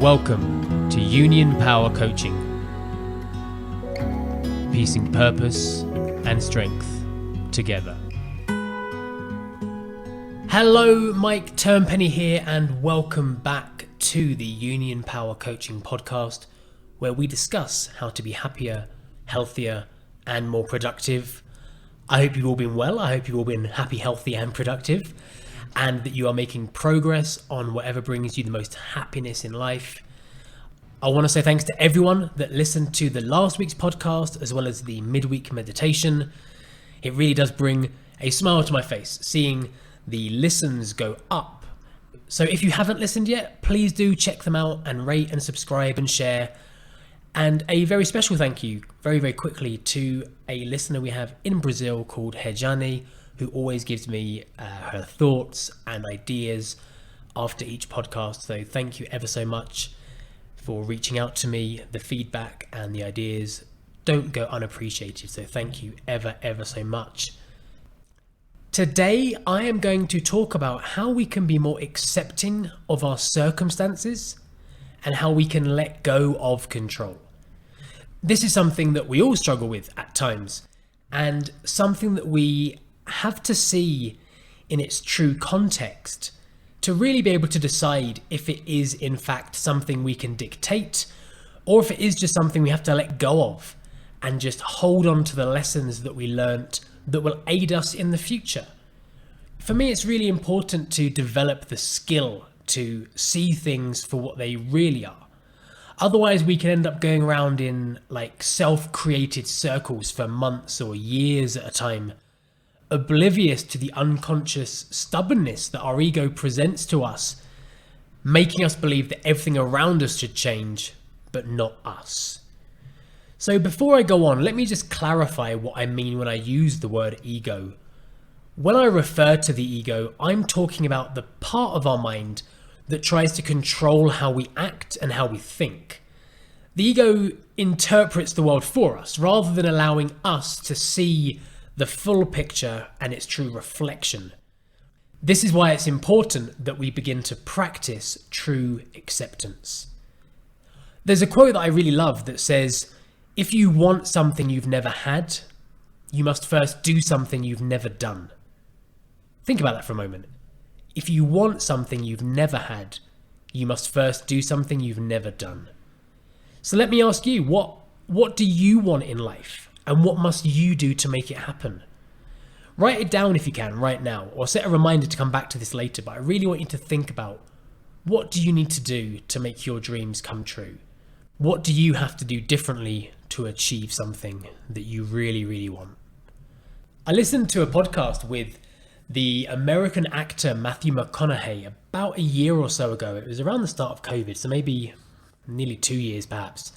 Welcome to Union Power Coaching, piecing purpose and strength together. Hello, Mike Turnpenny here, and welcome back to the Union Power Coaching podcast, where we discuss how to be happier, healthier, and more productive. I hope you've all been well. I hope you've all been happy, healthy, and productive, and that you are making progress on whatever brings you the most happiness in life. I want to say thanks to everyone that listened to the last week's podcast as well as the midweek meditation. It really does bring a smile to my face seeing the listens go up. So if you haven't listened yet, please do check them out and rate and subscribe and share. And a very special thank you, very quickly, to a listener we have in Brazil called Rejane, who always gives me her thoughts and ideas after each podcast. So thank you ever so much for reaching out to me. The feedback and the ideas don't go unappreciated. So thank you ever so much. Today, I am going to talk about how we can be more accepting of our circumstances and how we can let go of control. This is something that we all struggle with at times, and something that we have to see in its true context to really be able to decide if it is in fact something we can dictate, or if it is just something we have to let go of and just hold on to the lessons that we learnt that will aid us in the future. For me, it's really important to develop the skill to see things for what they really are. Otherwise, we can end up going around in like self-created circles for months or years at a time, oblivious to the unconscious stubbornness that our ego presents to us, making us believe that everything around us should change, but not us. So before I go on, let me just clarify what I mean when I use the word ego. When I refer to the ego, I'm talking about the part of our mind that tries to control how we act and how we think. The ego interprets the world for us rather than allowing us to see the full picture and its true reflection. This is why it's important that we begin to practice true acceptance. There's a quote that I really love that says, "If you want something you've never had, you must first do something you've never done." Think about that for a moment. If you want something you've never had, you must first do something you've never done. So let me ask you, what do you want in life? And what must you do to make it happen? Write it down if you can right now, or set a reminder to come back to this later, but I really want you to think about, what do you need to do to make your dreams come true? What do you have to do differently to achieve something that you really want? I listened to a podcast with the American actor Matthew McConaughey about a year or so ago. It was around the start of COVID, so maybe nearly 2 years perhaps.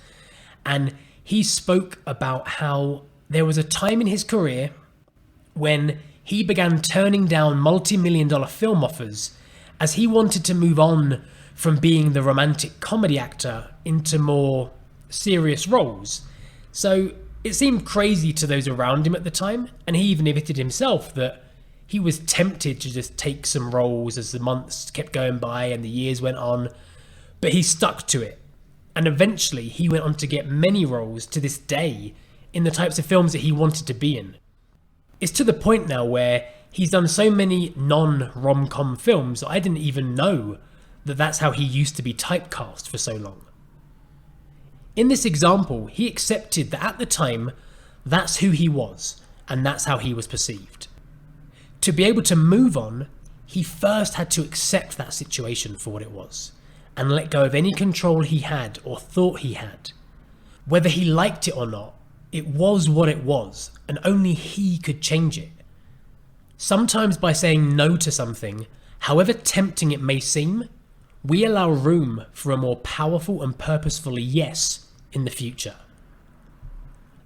And he spoke about how there was a time in his career when he began turning down multi-million-dollar film offers as he wanted to move on from being the romantic comedy actor into more serious roles. So it seemed crazy to those around him at the time, and he even admitted himself that he was tempted to just take some roles as the months kept going by and the years went on, but he stuck to it. And eventually he went on to get many roles to this day in the types of films that he wanted to be in. It's to the point now where he's done so many non-rom-com films that I didn't even know that that's how he used to be typecast for so long. In this example, he accepted that at the time, that's who he was, and that's how he was perceived. To be able to move on, he first had to accept that situation for what it was and let go of any control he had or thought he had. Whether he liked it or not, it was what it was, and only he could change it. Sometimes by saying no to something, however tempting it may seem, we allow room for a more powerful and purposeful yes in the future.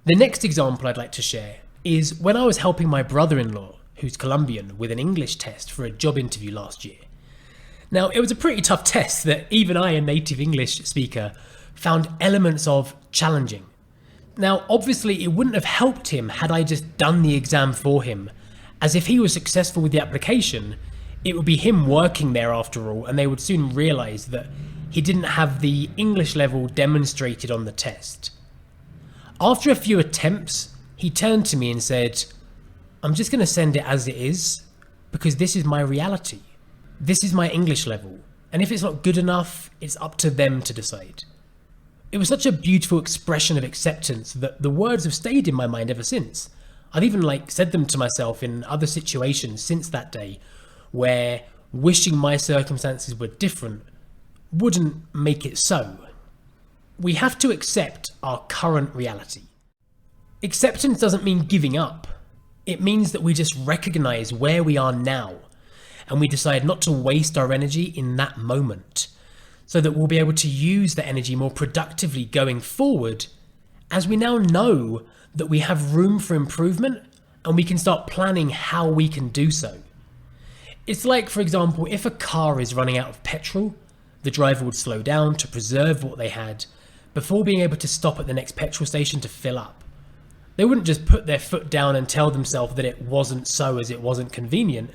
The next example I'd like to share is when I was helping my brother-in-law, who's Colombian, with an English test for a job interview last year. Now, it was a pretty tough test that even I, a native English speaker, found elements of challenging. Now, obviously, it wouldn't have helped him had I just done the exam for him, as if he was successful with the application, It would be him working there after all, and they would soon realise that he didn't have the English level demonstrated on the test. After a few attempts, he turned to me and said, "I'm just going to send it as it is, because this is my reality. This is my English level, and if it's not good enough, it's up to them to decide." It was such a beautiful expression of acceptance that the words have stayed in my mind ever since. I've even said them to myself in other situations since that day, where wishing my circumstances were different wouldn't make it so. We have to accept our current reality. Acceptance doesn't mean giving up. It means that we just recognize where we are now, and we decide not to waste our energy in that moment, so that we'll be able to use the energy more productively going forward, as we now know that we have room for improvement and we can start planning how we can do so. It's like, for example, if a car is running out of petrol, the driver would slow down to preserve what they had before being able to stop at the next petrol station to fill up. They wouldn't just put their foot down and tell themselves that it wasn't so as it wasn't convenient.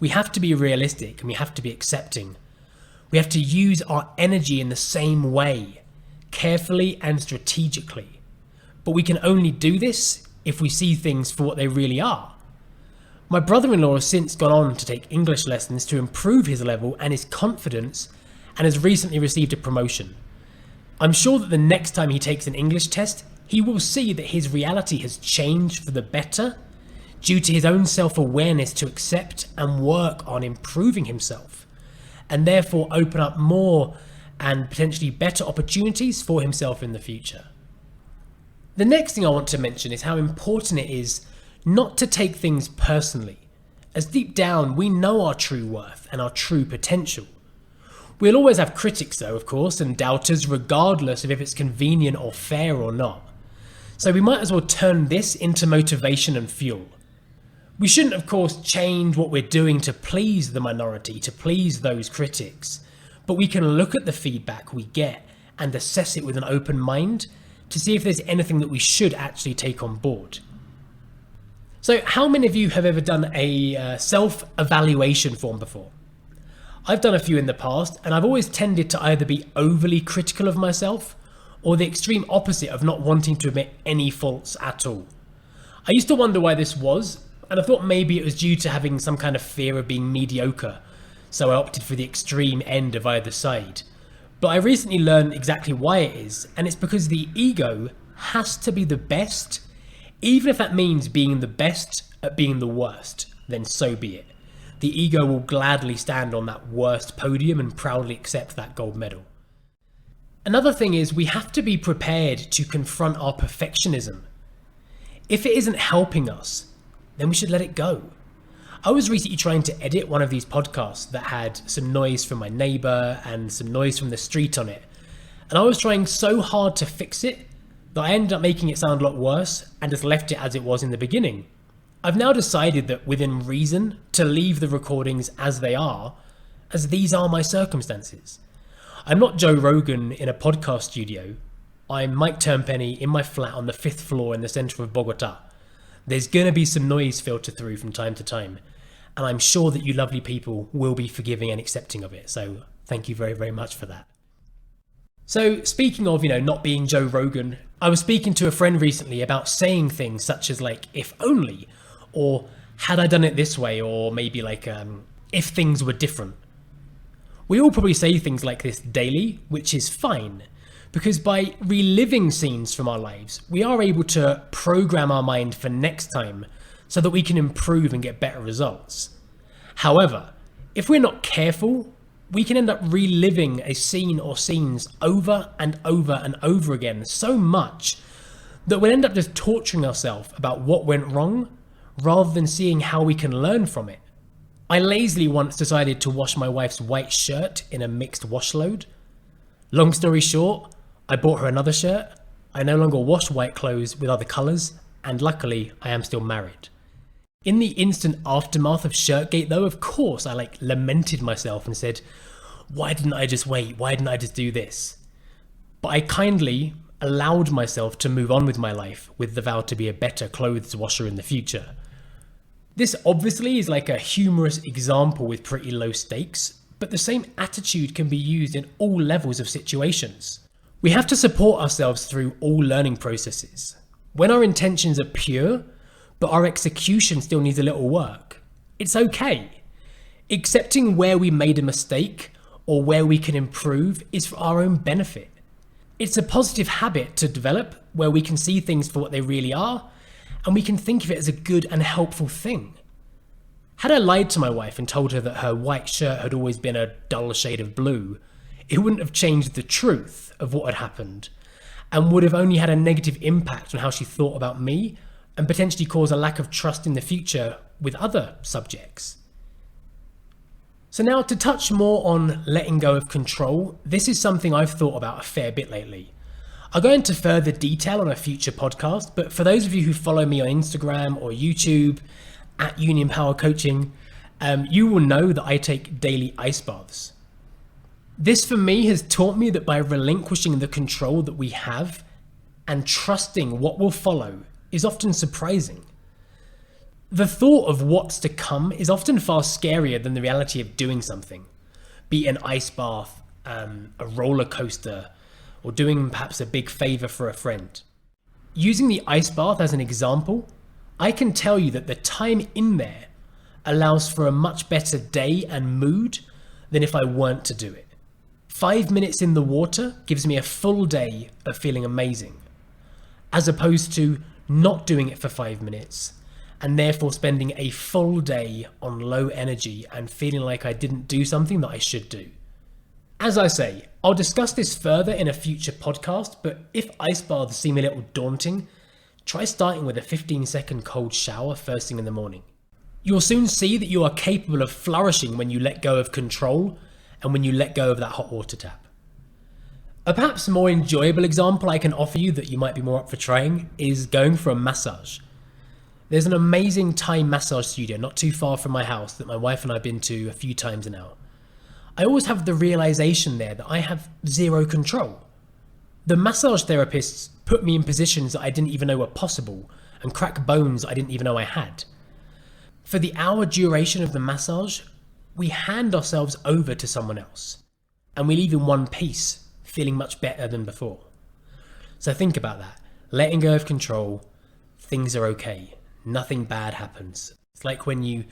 We have to be realistic and we have to be accepting. We have to use our energy in the same way, carefully and strategically. But we can only do this if we see things for what they really are. My brother-in-law has since gone on to take English lessons to improve his level and his confidence, and has recently received a promotion. I'm sure that the next time he takes an English test, he will see that his reality has changed for the better due to his own self-awareness to accept and work on improving himself, and therefore open up more and potentially better opportunities for himself in the future. The next thing I want to mention is how important it is not to take things personally, as deep down we know our true worth and our true potential. We'll always have critics though, of course, and doubters, regardless of if it's convenient or fair or not. So we might as well turn this into motivation and fuel. We shouldn't, of course, change what we're doing to please the minority, to please those critics, but we can look at the feedback we get and assess it with an open mind to see if there's anything that we should actually take on board. So how many of you have ever done a self-evaluation form before? I've done a few in the past, and I've always tended to either be overly critical of myself or the extreme opposite of not wanting to admit any faults at all. I used to wonder why this was, and I thought maybe it was due to having some kind of fear of being mediocre, so I opted for the extreme end of either side. But I recently learned exactly why it is, and it's because the ego has to be the best, even if that means being the best at being the worst, then so be it. The ego will gladly stand on that worst podium and proudly accept that gold medal. Another thing is we have to be prepared to confront our perfectionism. If it isn't helping us, then we should let it go. I was recently trying to edit one of these podcasts that had some noise from my neighbour and some noise from the street on it. And I was trying so hard to fix it that I ended up making it sound a lot worse and just left it as it was in the beginning. I've now decided that within reason to leave the recordings as they are, as these are my circumstances. I'm not Joe Rogan in a podcast studio. I'm Mike Turnpenny in my flat on the 5th floor in the centre of Bogota. There's going to be some noise filter through from time to time, and I'm sure that you lovely people will be forgiving and accepting of it, so thank you very, very much for that. So speaking of, not being Joe Rogan, I was speaking to a friend recently about saying things such as if only, or had I done it this way, or maybe if things were different. We all probably say things like this daily, which is fine, because by reliving scenes from our lives, we are able to program our mind for next time so that we can improve and get better results. However, if we're not careful, we can end up reliving a scene or scenes over and over and over again so much that we'll end up just torturing ourselves about what went wrong rather than seeing how we can learn from it. I lazily once decided to wash my wife's white shirt in a mixed wash load. Long story short, I bought her another shirt. I no longer wash white clothes with other colours, and luckily I am still married. In the instant aftermath of Shirtgate though, of course I lamented myself and said, why didn't I just wait? Why didn't I just do this? But I kindly allowed myself to move on with my life with the vow to be a better clothes washer in the future. This obviously is like a humorous example with pretty low stakes, but the same attitude can be used in all levels of situations. We have to support ourselves through all learning processes. When our intentions are pure, but our execution still needs a little work, it's okay. Accepting where we made a mistake or where we can improve is for our own benefit. It's a positive habit to develop where we can see things for what they really are, and we can think of it as a good and helpful thing. Had I lied to my wife and told her that her white shirt had always been a dull shade of blue, it wouldn't have changed the truth of what had happened, and would have only had a negative impact on how she thought about me, and potentially cause a lack of trust in the future with other subjects. So now, to touch more on letting go of control, this is something I've thought about a fair bit lately. I'll go into further detail on a future podcast, but for those of you who follow me on Instagram or YouTube at Union Power Coaching, you will know that I take daily ice baths. This for me has taught me that by relinquishing the control that we have and trusting what will follow is often surprising. The thought of what's to come is often far scarier than the reality of doing something, be it an ice bath, a roller coaster, or doing perhaps a big favor for a friend. Using the ice bath as an example, I can tell you that the time in there allows for a much better day and mood than if I weren't to do it. 5 minutes in the water gives me a full day of feeling amazing, as opposed to not doing it for 5 minutes and therefore spending a full day on low energy and feeling like I didn't do something that I should do. As I say, I'll discuss this further in a future podcast, but if ice baths seem a little daunting, try starting with a 15-second cold shower first thing in the morning. You'll soon see that you are capable of flourishing when you let go of control and when you let go of that hot water tap. A perhaps more enjoyable example I can offer you that you might be more up for trying is going for a massage. There's an amazing Thai massage studio not too far from my house that my wife and I have been to a few times now. I always have the realization there that I have zero control. The massage therapists put me in positions that I didn't even know were possible and crack bones I didn't even know I had. For the hour duration of the massage, we hand ourselves over to someone else and we leave in one piece, feeling much better than before. So think about that. Letting go of control, things are okay. Nothing bad happens. It's like when you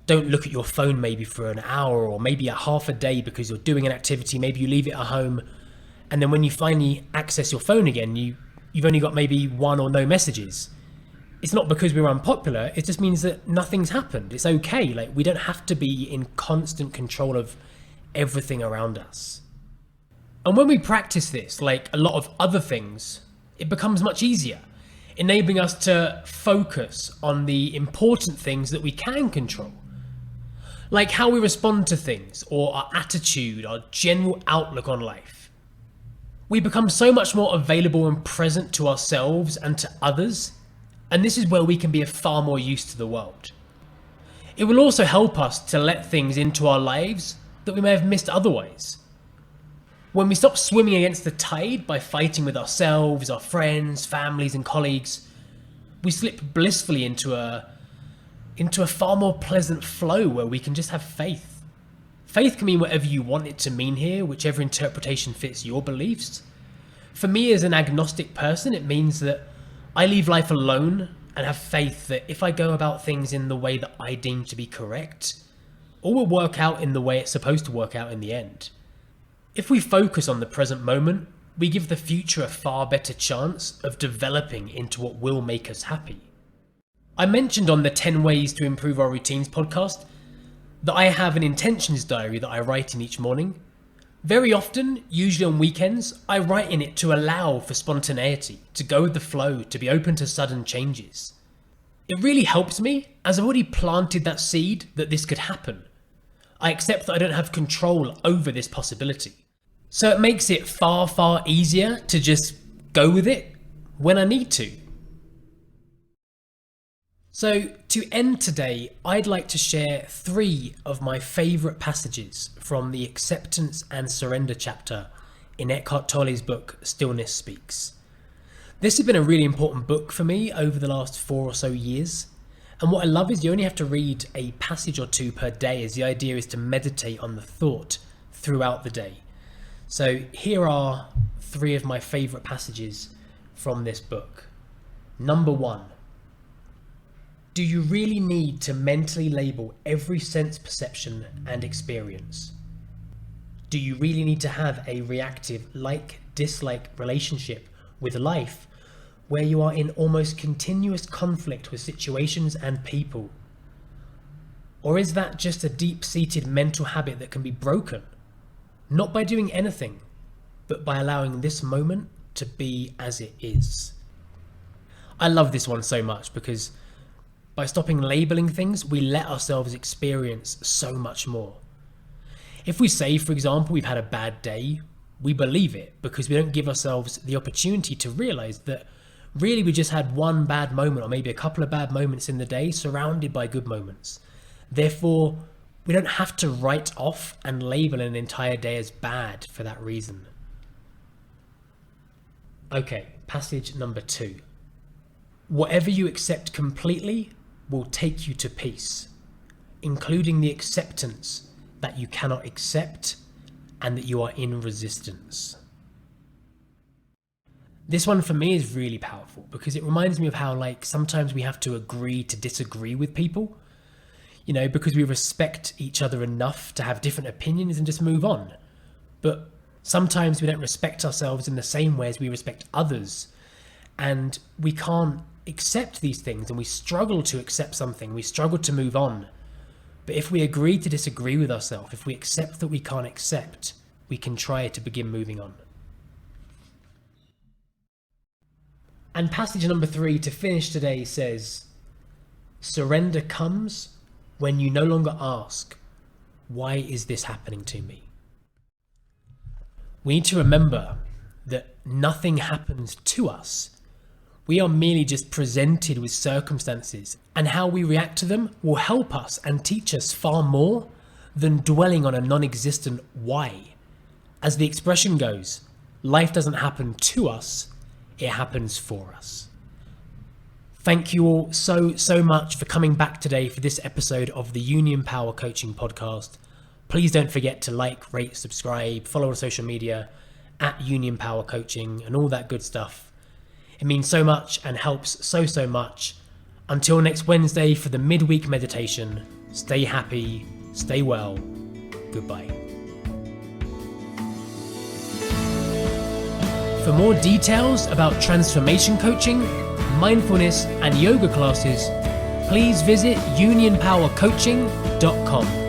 don't look at your phone maybe for an hour or maybe a half a day because you're doing an activity, maybe you leave it at home, and then when you finally access your phone again, you've only got maybe one or no messages. It's not because we're unpopular, it just means that nothing's happened. It's okay, like we don't have to be in constant control of everything around us. And when we practice this, like a lot of other things, it becomes much easier, enabling us to focus on the important things that we can control. Like how we respond to things, or our attitude, our general outlook on life. We become so much more available and present to ourselves and to others, and this is where we can be of far more use to the world. It will also help us to let things into our lives that we may have missed otherwise. When we stop swimming against the tide by fighting with ourselves, our friends, families, and colleagues, we slip blissfully into a far more pleasant flow where we can just have faith. Faith can mean whatever you want it to mean here, whichever interpretation fits your beliefs. For me as an agnostic person, it means that I leave life alone and have faith that if I go about things in the way that I deem to be correct, all will work out in the way it's supposed to work out in the end. If we focus on the present moment, we give the future a far better chance of developing into what will make us happy. I mentioned on the 10 Ways to Improve Our Routines podcast that I have an intentions diary that I write in each morning. Very often, usually on weekends, I write in it to allow for spontaneity, to go with the flow, to be open to sudden changes. It really helps me as I've already planted that seed that this could happen. I accept that I don't have control over this possibility. So it makes it far, far easier to just go with it when I need to. So to end today, I'd like to share 3 of my favourite passages from the Acceptance and Surrender chapter in Eckhart Tolle's book, Stillness Speaks. This has been a really important book for me over the last 4 or so years, And what I love is you only have to read a passage or two per day, as the idea is to meditate on the thought throughout the day. So here are 3 of my favourite passages from this book. Number 1. Do you really need to mentally label every sense, perception and experience? Do you really need to have a reactive like-dislike relationship with life where you are in almost continuous conflict with situations and people? Or is that just a deep-seated mental habit that can be broken? Not by doing anything, but by allowing this moment to be as it is. I love this one so much because by stopping labeling things, we let ourselves experience so much more. If we say, for example, we've had a bad day, we believe it because we don't give ourselves the opportunity to realize that really we just had one bad moment or maybe a couple of bad moments in the day surrounded by good moments. Therefore, we don't have to write off and label an entire day as bad for that reason. Okay, passage number 2. Whatever you accept completely will take you to peace, including the acceptance that you cannot accept and that you are in resistance. This one for me is really powerful because it reminds me of how sometimes we have to agree to disagree with people, because we respect each other enough to have different opinions and just move on. But sometimes we don't respect ourselves in the same way as we respect others, and we can't accept these things, and we struggle to accept something, we struggle to move on. But if we agree to disagree with ourselves, if we accept that we can't accept, we can try to begin moving on. And passage number 3 to finish today says, surrender comes when you no longer ask, why is this happening to me? We need to remember that nothing happens to us. We are merely just presented with circumstances, and how we react to them will help us and teach us far more than dwelling on a non-existent why. As the expression goes, life doesn't happen to us, it happens for us. Thank you all so much for coming back today for this episode of the Union Power Coaching Podcast. Please don't forget to like, rate, subscribe, follow on social media at Union Power Coaching and all that good stuff. It means so much and helps so much. Until next Wednesday for the midweek meditation, stay happy, stay well, goodbye. For more details about transformation coaching, mindfulness and yoga classes, please visit unionpowercoaching.com.